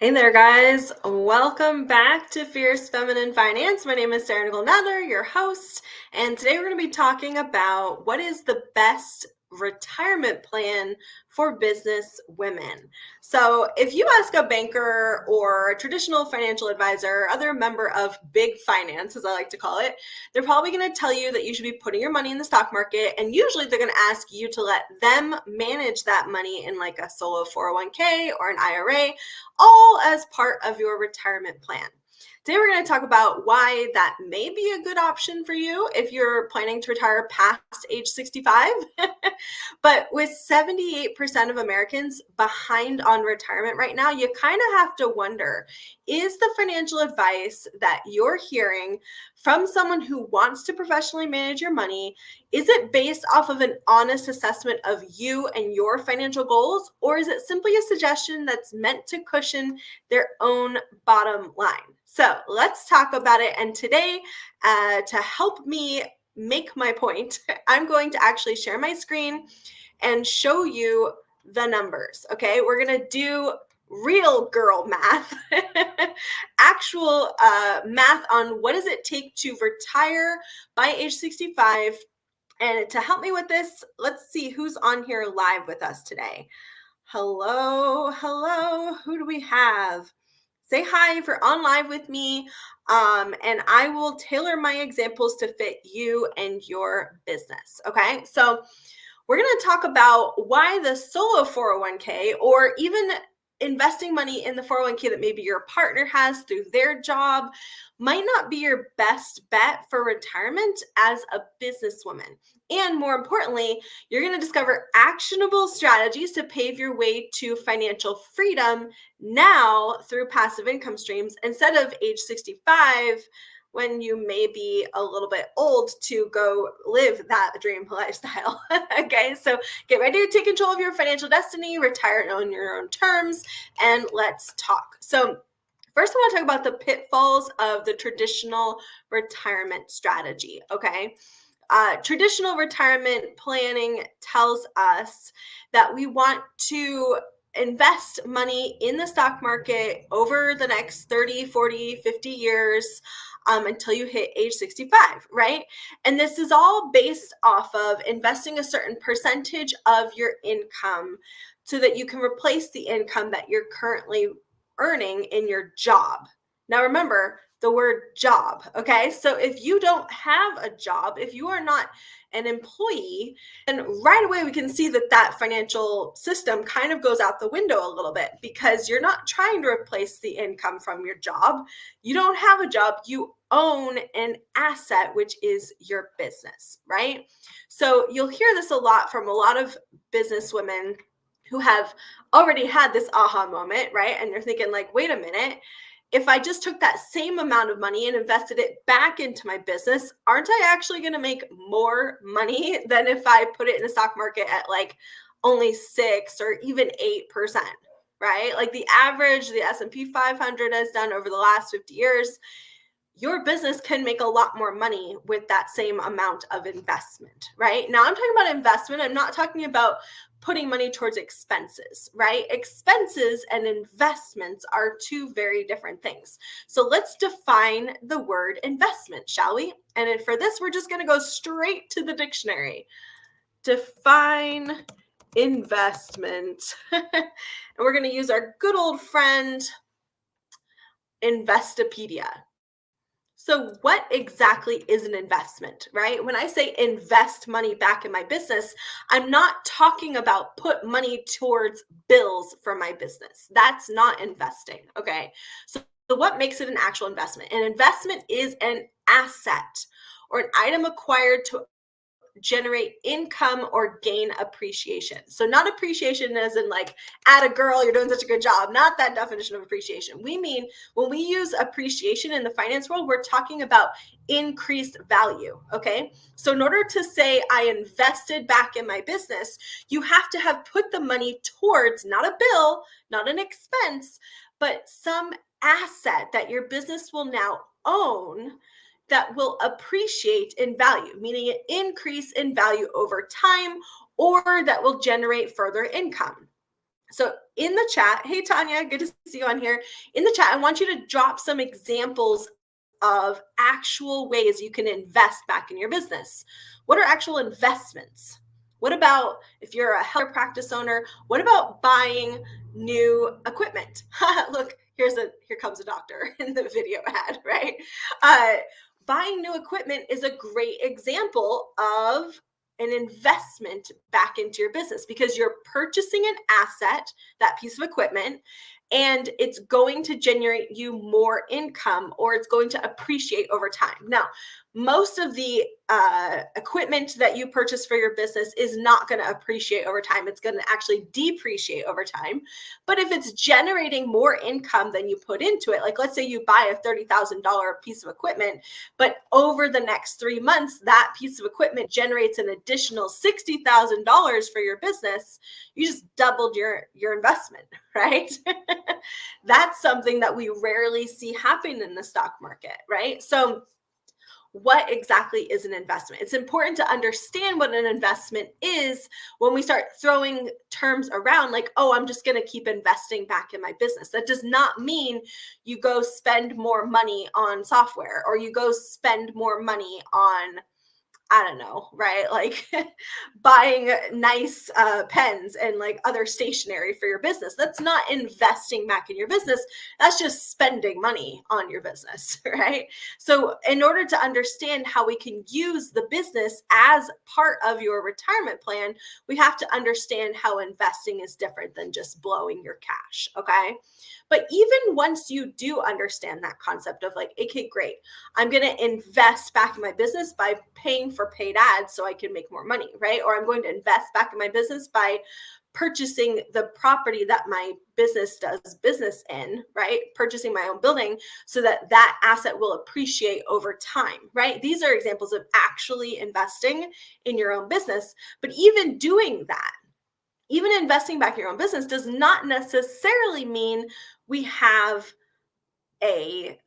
Hey there, guys. Welcome back to Fierce Feminine Finance. My name is Sarah Nicole Nadler, your host, and today we're going to be talking about what is the best retirement plan for business women. So if you ask a banker or a traditional financial advisor, other member of big finance, as I like to call it, they're probably going to tell you that you should be putting your money in the stock market, and usually they're going to ask you to let them manage that money in like a solo 401k or an IRA, all as part of your retirement plan. Today, we're going to talk about why that may be a good option for you if you're planning to retire past age 65. But with 78% of Americans behind on retirement right now, you kind of have to wonder, is the financial advice that you're hearing from someone who wants to professionally manage your money, is it based off of an honest assessment of you and your financial goals, or is it simply a suggestion that's meant to cushion their own bottom line? So let's talk about it. And today, to help me make my point, I'm going to actually share my screen and show you the numbers. Okay, we're going to do real girl math, actual math on what does it take to retire by age 65. And to help me with this, let's see who's on here live with us today. Hello, who do we have? Say hi if you're on live with me, and I will tailor my examples to fit you and your business. Okay, so we're going to talk about why the solo 401k, or even investing money in the 401k that maybe your partner has through their job, might not be your best bet for retirement as a businesswoman. And more importantly, you're going to discover actionable strategies to pave your way to financial freedom now through passive income streams instead of age 65, when you may be a little bit old to go live that dream lifestyle. Okay, so get ready to take control of your financial destiny, retire on your own terms, and let's talk. So first, I want to talk about the pitfalls of the traditional retirement strategy. Okay, traditional retirement planning tells us that we want to invest money in the stock market over the next 30, 40, 50 years until you hit age 65, right? And this is all based off of investing a certain percentage of your income so that you can replace the income that you're currently earning in your job. Now, remember the word job, okay? So if you don't have a job, if you are not an employee, then right away we can see that financial system kind of goes out the window a little bit, because you're not trying to replace the income from your job. You don't have a job, you own an asset, which is your business, right? So you'll hear this a lot from a lot of business women who have already had this aha moment, right? And you're thinking like, wait a minute, if I just took that same amount of money and invested it back into my business, aren't I actually going to make more money than if I put it in the stock market at like only 6 or even 8%, right? Like the average, the S&P 500 has done over the last 50 years. Your business can make a lot more money with that same amount of investment, right? Now, I'm talking about investment. I'm not talking about putting money towards expenses, right? Expenses and investments are two very different things. So let's define the word investment, shall we? And for this, we're just going to go straight to the dictionary. Define investment. And we're going to use our good old friend, Investopedia. So what exactly is an investment, right? When I say invest money back in my business, I'm not talking about put money towards bills for my business. That's not investing, okay? So what makes it an actual investment? An investment is an asset or an item acquired to generate income or gain appreciation. So not appreciation as in like, at a girl, you're doing such a good job. Not that definition of appreciation. We mean when we use appreciation in the finance world, we're talking about increased value. Okay. So in order to say I invested back in my business, you have to have put the money towards not a bill, not an expense, but some asset that your business will now own that will appreciate in value, meaning an increase in value over time, or that will generate further income. So in the chat, hey Tanya, good to see you on here. In the chat, I want you to drop some examples of actual ways you can invest back in your business. What are actual investments? What about if you're a health practice owner? What about buying new equipment? Look, here comes a doctor in the video ad, right? Buying new equipment is a great example of an investment back into your business because you're purchasing an asset, that piece of equipment, and it's going to generate you more income or it's going to appreciate over time. Now, most of the equipment that you purchase for your business is not going to appreciate over time. It's going to actually depreciate over time. But if it's generating more income than you put into it, like let's say you buy a $30,000 piece of equipment, but over the next 3 months, that piece of equipment generates an additional $60,000 for your business, you just doubled your investment, right? That's something that we rarely see happen in the stock market, right? So what exactly is an investment? It's important to understand what an investment is when we start throwing terms around like, oh, I'm just going to keep investing back in my business. That does not mean you go spend more money on software or you go spend more money on, I don't know, right? Like buying nice pens and like other stationery for your business. That's not investing back in your business. That's just spending money on your business, right? So in order to understand how we can use the business as part of your retirement plan, we have to understand how investing is different than just blowing your cash, okay? But even once you do understand that concept of like, okay, great, I'm going to invest back in my business by paying for paid ads so I can make more money, right? Or I'm going to invest back in my business by purchasing the property that my business does business in, right? Purchasing my own building so that that asset will appreciate over time, right? These are examples of actually investing in your own business. But even doing that, even investing back in your own business does not necessarily mean we have a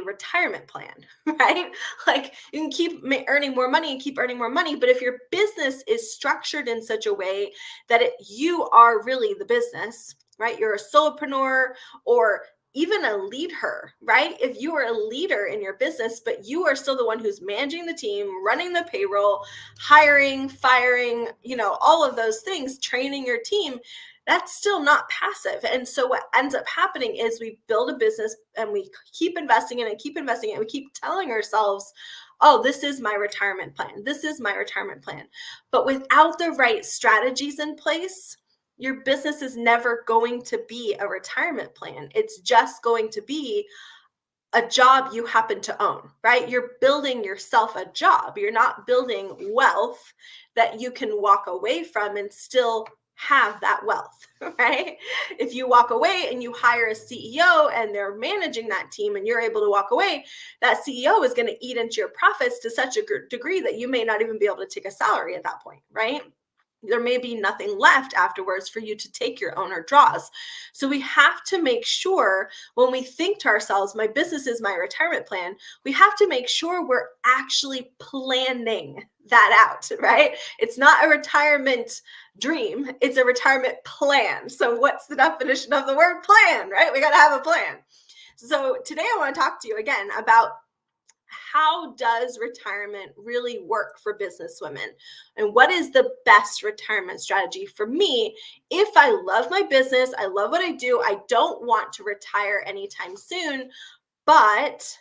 retirement plan, right? Like you can keep earning more money and keep earning more money, but if your business is structured in such a way that you are really the business, right? You're a solopreneur or even a leader, right? If you are a leader in your business, but you are still the one who's managing the team, running the payroll, hiring, firing, all of those things, training your team, that's still not passive. And so what ends up happening is we build a business and we keep investing in it and keep investing in it. We keep telling ourselves, oh, this is my retirement plan. This is my retirement plan. But without the right strategies in place, your business is never going to be a retirement plan. It's just going to be a job you happen to own, right? You're building yourself a job. You're not building wealth that you can walk away from and still have that wealth, right? If you walk away and you hire a CEO and they're managing that team and you're able to walk away, that CEO is going to eat into your profits to such a degree that you may not even be able to take a salary at that point, right? There may be nothing left afterwards for you to take your owner draws. So we have to make sure when we think to ourselves, my business is my retirement plan, we have to make sure we're actually planning that out, right? It's not a retirement dream, it's a retirement plan. So what's the definition of the word plan, right? We got to have a plan. So today I want to talk to you again about how does retirement really work for business women? And what is the best retirement strategy for me if I love my business, I love what I do, I don't want to retire anytime soon, but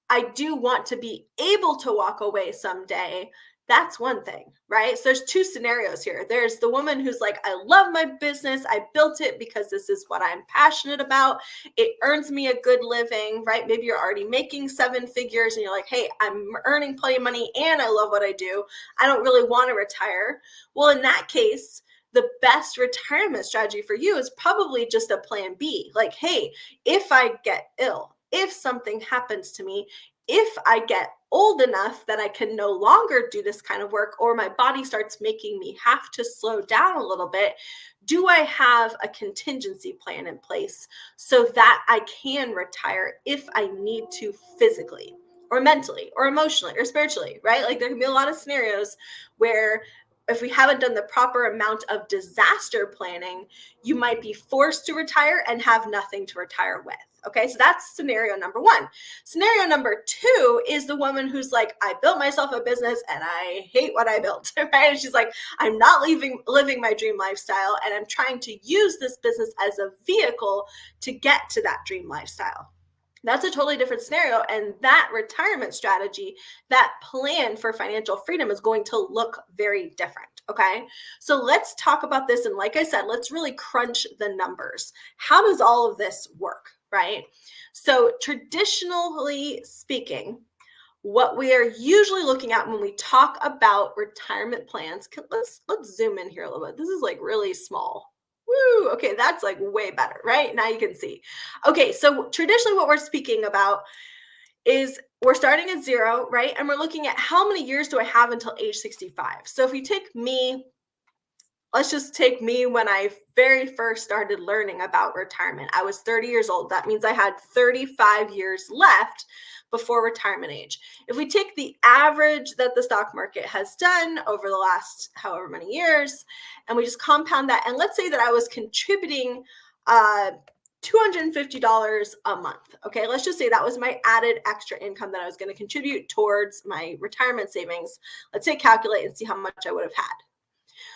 I do want to be able to walk away someday? That's one thing, right? So there's two scenarios here. There's the woman who's like, I love my business. I built it because this is what I'm passionate about. It earns me a good living, right? Maybe you're already making 7 figures and you're like, hey, I'm earning plenty of money and I love what I do. I don't really want to retire. Well, in that case, the best retirement strategy for you is probably just a plan B. Like, hey, if I get ill, if something happens to me, if I get old enough that I can no longer do this kind of work, or my body starts making me have to slow down a little bit, do I have a contingency plan in place so that I can retire if I need to physically or mentally or emotionally or spiritually, right? Like there can be a lot of scenarios where if we haven't done the proper amount of disaster planning, you might be forced to retire and have nothing to retire with. Okay, so that's scenario number one. Scenario number two is the woman who's like, I built myself a business and I hate what I built, right? And she's like, I'm not living my dream lifestyle, and I'm trying to use this business as a vehicle to get to that dream lifestyle. That's a totally different scenario. And that retirement strategy, that plan for financial freedom is going to look very different. Okay. So let's talk about this. And like I said, let's really crunch the numbers. How does all of this work? Right. So traditionally speaking, what we are usually looking at when we talk about retirement plans, let's zoom in here a little bit. This is like really small. Woo, okay, that's like way better, right? Now you can see. Okay, so traditionally what we're speaking about is we're starting at 0, right? And we're looking at how many years do I have until age 65. So if you take me, let's just take me when I very first started learning about retirement. I was 30 years old. That means I had 35 years left before retirement age. If we take the average that the stock market has done over the last however many years, and we just compound that, and let's say that I was contributing $250 a month. Okay, let's just say that was my added extra income that I was going to contribute towards my retirement savings. Let's say calculate and see how much I would have had.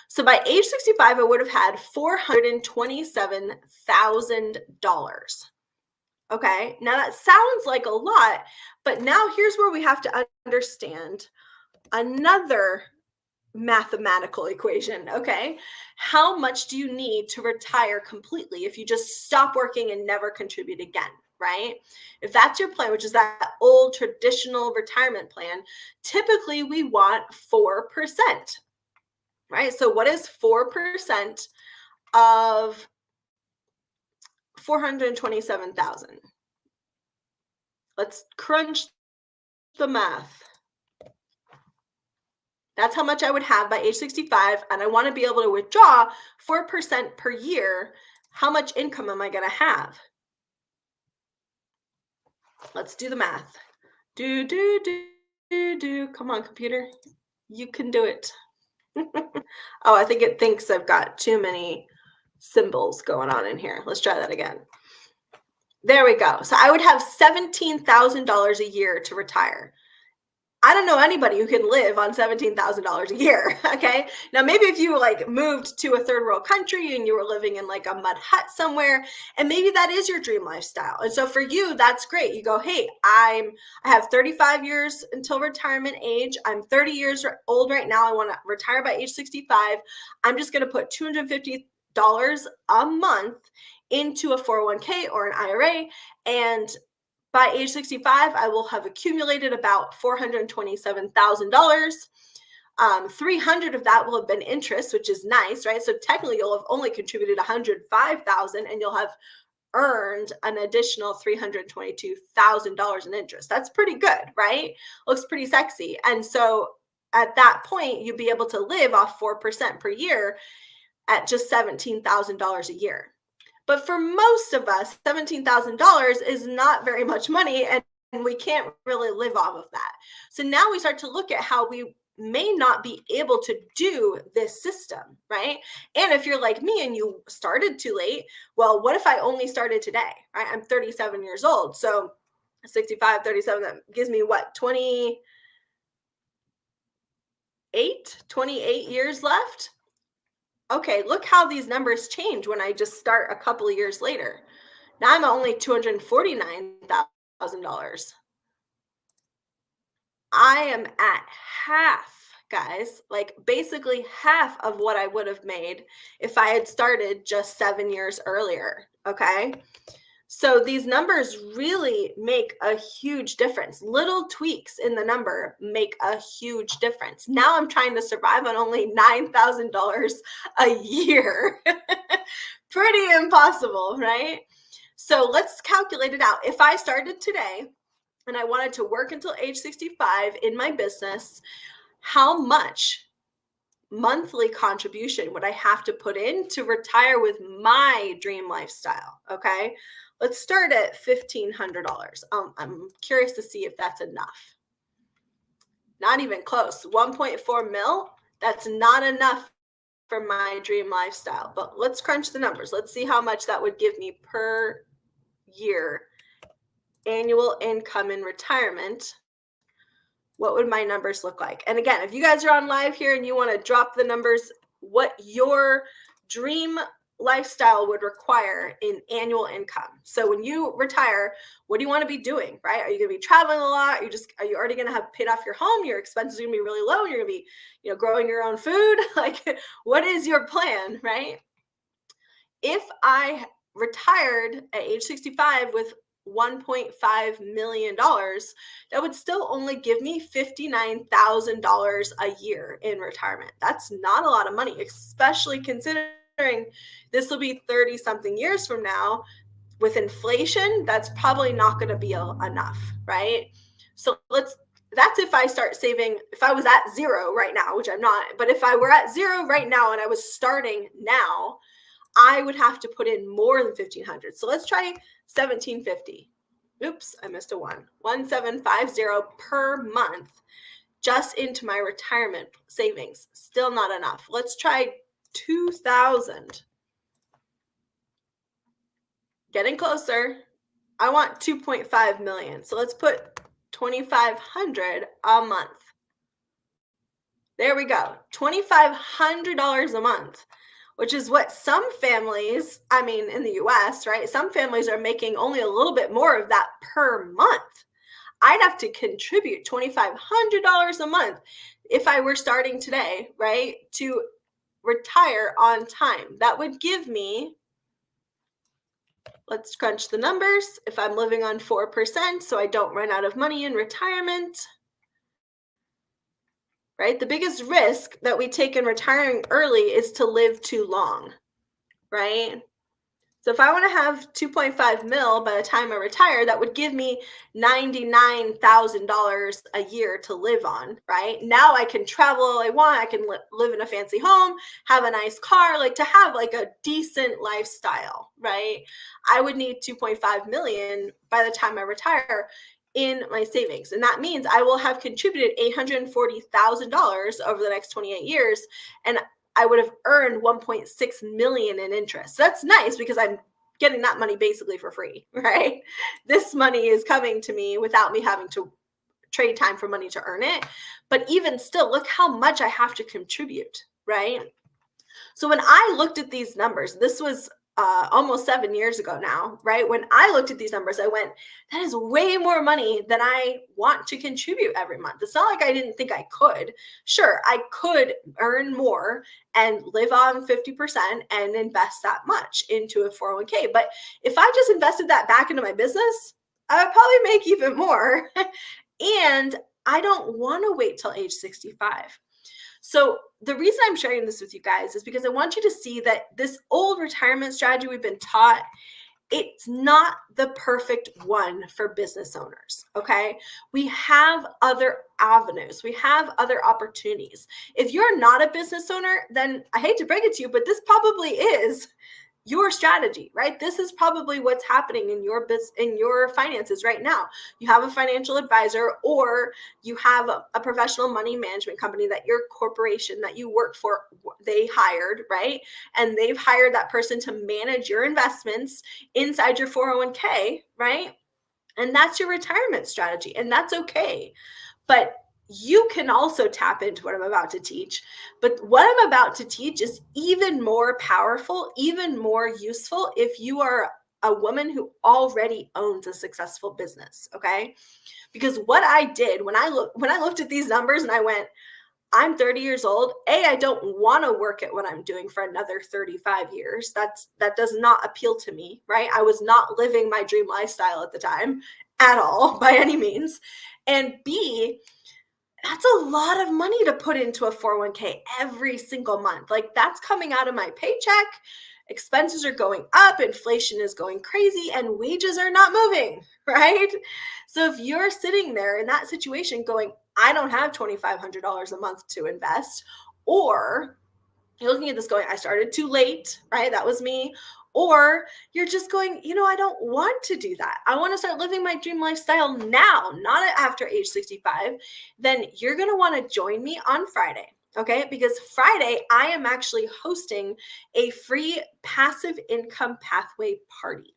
So by age 65, I would have had $427,000. Okay, now that sounds like a lot, but now here's where we have to understand another mathematical equation. Okay, how much do you need to retire completely if you just stop working and never contribute again? Right? If that's your plan, which is that old traditional retirement plan, typically we want 4%. Right? So what is 4% of 427,000? Let's crunch the math. That's how much I would have by age 65, and I want to be able to withdraw 4% per year. How much income am I going to have? Let's do the math. Do. Come on, computer. You can do it. Oh, I think it thinks I've got too many symbols going on in here. Let's try that again. There we go. So I would have $17,000 a year to retire. I don't know anybody who can live on $17,000 a year. Okay. Now, maybe if you like moved to a third world country and you were living in like a mud hut somewhere, and maybe that is your dream lifestyle. And so for you, that's great. You go, hey, I have 35 years until retirement age. I'm 30 years old right now. I want to retire by age 65. I'm just going to put $250 a month into a 401k or an IRA. And by age 65, I will have accumulated about $427,000. 300 of that will have been interest, which is nice, right? So technically you'll have only contributed 105,000 and you'll have earned an additional $322,000 in interest. That's pretty good, right? Looks pretty sexy. And so at that point, you'll be able to live off 4% per year at just $17,000 a year. But for most of us, $17,000 is not very much money, and we can't really live off of that. So now we start to look at how we may not be able to do this system, right? And if you're like me and you started too late, well, what if I only started today, right? I'm 37 years old. So 65, 37, that gives me what, 28 years left? Okay, look how these numbers change when I just start a couple of years later. Now I'm only $249,000. I am at half, guys, like basically half of what I would have made if I had started just 7 years earlier. Okay. So these numbers really make a huge difference. Little tweaks in the number make a huge difference. Now I'm trying to survive on only $9,000 a year. Pretty impossible, right? So let's calculate it out. If I started today and I wanted to work until age 65 in my business, how much monthly contribution would I have to put in to retire with my dream lifestyle? Okay, let's start at $1,500. I'm curious to see if that's enough. Not even close. 1.4 mil. That's not enough for my dream lifestyle. But let's crunch the numbers. Let's see how much that would give me per year annual income in retirement. What would my numbers look like? And again, if you guys are on live here and you want to drop the numbers, what your dream lifestyle would require in annual income. So when you retire, what do you want to be doing, right? Are you going to be traveling a lot? Are you already going to have paid off your home? Your expenses are going to be really low. You're going to be, growing your own food. Like, what is your plan, right? If I retired at age 65 with $1.5 million, that would still only give me $59,000 a year in retirement. That's not a lot of money, especially considering this will be 30 something years from now. With inflation, that's probably not going to be enough, right? So that's if I start saving, if I was at zero right now, which I'm not, but if I were at zero right now and I was starting now, I would have to put in more than 1,500. So let's try 1,750. Oops, I missed a one. 1,750 per month just into my retirement savings. Still not enough. Let's try 2,000. Getting closer. I want 2.5 million. So let's put 2,500 a month. There we go. $2,500 a month, which is what some families, in the US, right? Some families are making only a little bit more of that per month. I'd have to contribute $2,500 a month if I were starting today, right, to retire on time. That would give me, let's crunch the numbers. If I'm living on 4%, so I don't run out of money in retirement, right? The biggest risk that we take in retiring early is to live too long, right? So if I want to have 2.5 mil by the time I retire, that would give me $99,000 a year to live on, right? Now I can travel all I want. I can live in a fancy home, have a nice car, like to have like a decent lifestyle, right? I would need 2.5 million by the time I retire in my savings. And that means I will have contributed $840,000 over the next 28 years. And I would have earned 1.6 million in interest. So that's nice because I'm getting that money basically for free, right? This money is coming to me without me having to trade time for money to earn it. But even still, look how much I have to contribute, right? So when I looked at these numbers, this was almost 7 years ago now, right? When I looked at these numbers, I went, that is way more money than I want to contribute every month. It's not like I didn't think I could. Sure, I could earn more and live on 50% and invest that much into a 401k. But if I just invested that back into my business, I would probably make even more. And I don't want to wait till age 65. So the reason I'm sharing this with you guys is because I want you to see that this old retirement strategy we've been taught, it's not the perfect one for business owners, okay? We have other avenues. We have other opportunities. If you're not a business owner, then I hate to break it to you, but this probably is your strategy, right? This is probably what's happening in your business, in your finances right now. You have a financial advisor, or you have a professional money management company that your corporation that you work for, they hired, right? And they've hired that person to manage your investments inside your 401k, right? And that's your retirement strategy, and that's okay. But you can also tap into what I'm about to teach. But what I'm about to teach is even more powerful, even more useful if you are a woman who already owns a successful business, okay? Because what I did when I looked at these numbers and I went, I'm 30 years old. I don't want to work at what I'm doing for another 35 years. That does not appeal to me, right? I was not living my dream lifestyle at the time at all, by any means. And B, that's a lot of money to put into a 401k every single month. Like, that's coming out of my paycheck. Expenses are going up, inflation is going crazy, and wages are not moving, right? So if you're sitting there in that situation going, I don't have $2,500 a month to invest, or you're looking at this going, I started too late, right? That was me. Or you're just going, I don't want to do that. I want to start living my dream lifestyle now, not after age 65. Then you're going to want to join me on Friday. Okay, because Friday I am actually hosting a free passive income pathway party.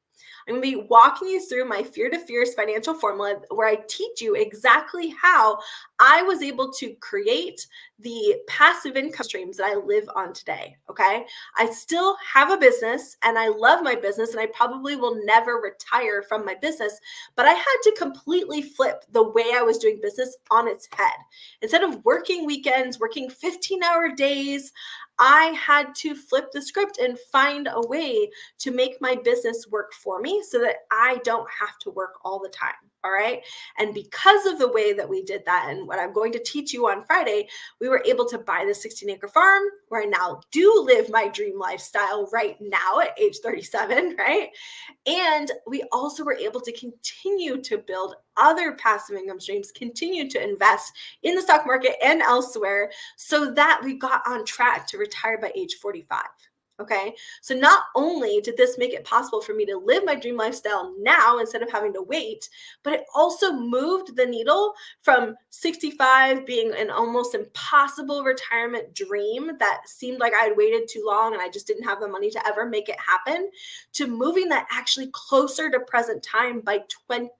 I'm going to be walking you through my Fear to Fierce financial formula where I teach you exactly how I was able to create the passive income streams that I live on today. Okay, I still have a business and I love my business and I probably will never retire from my business, but I had to completely flip the way I was doing business on its head. Instead of working weekends, working 15-hour days, I had to flip the script and find a way to make my business work for me so that I don't have to work all the time. All right. And because of the way that we did that and what I'm going to teach you on Friday, we were able to buy the 16-acre farm where I now do live my dream lifestyle right now at age 37, right? And we also were able to continue to build other passive income streams, continue to invest in the stock market and elsewhere so that we got on track to retire by age 45. Okay. So not only did this make it possible for me to live my dream lifestyle now instead of having to wait, but it also moved the needle from 65 being an almost impossible retirement dream that seemed like I had waited too long and I just didn't have the money to ever make it happen to moving that actually closer to present time by 20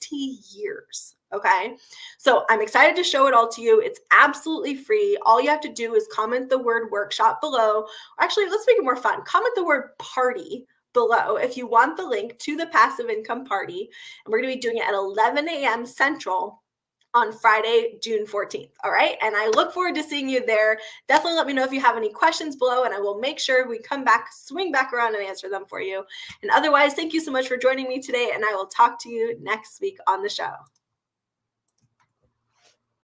years. Okay. So I'm excited to show it all to you. It's absolutely free. All you have to do is comment the word workshop below. Actually, let's make it more fun. Comment the word party below if you want the link to the passive income party. And we're going to be doing it at 11 a.m. Central on Friday, June 14th. All right. And I look forward to seeing you there. Definitely let me know if you have any questions below, and I will make sure we come back, swing back around and answer them for you. And otherwise, thank you so much for joining me today. And I will talk to you next week on the show.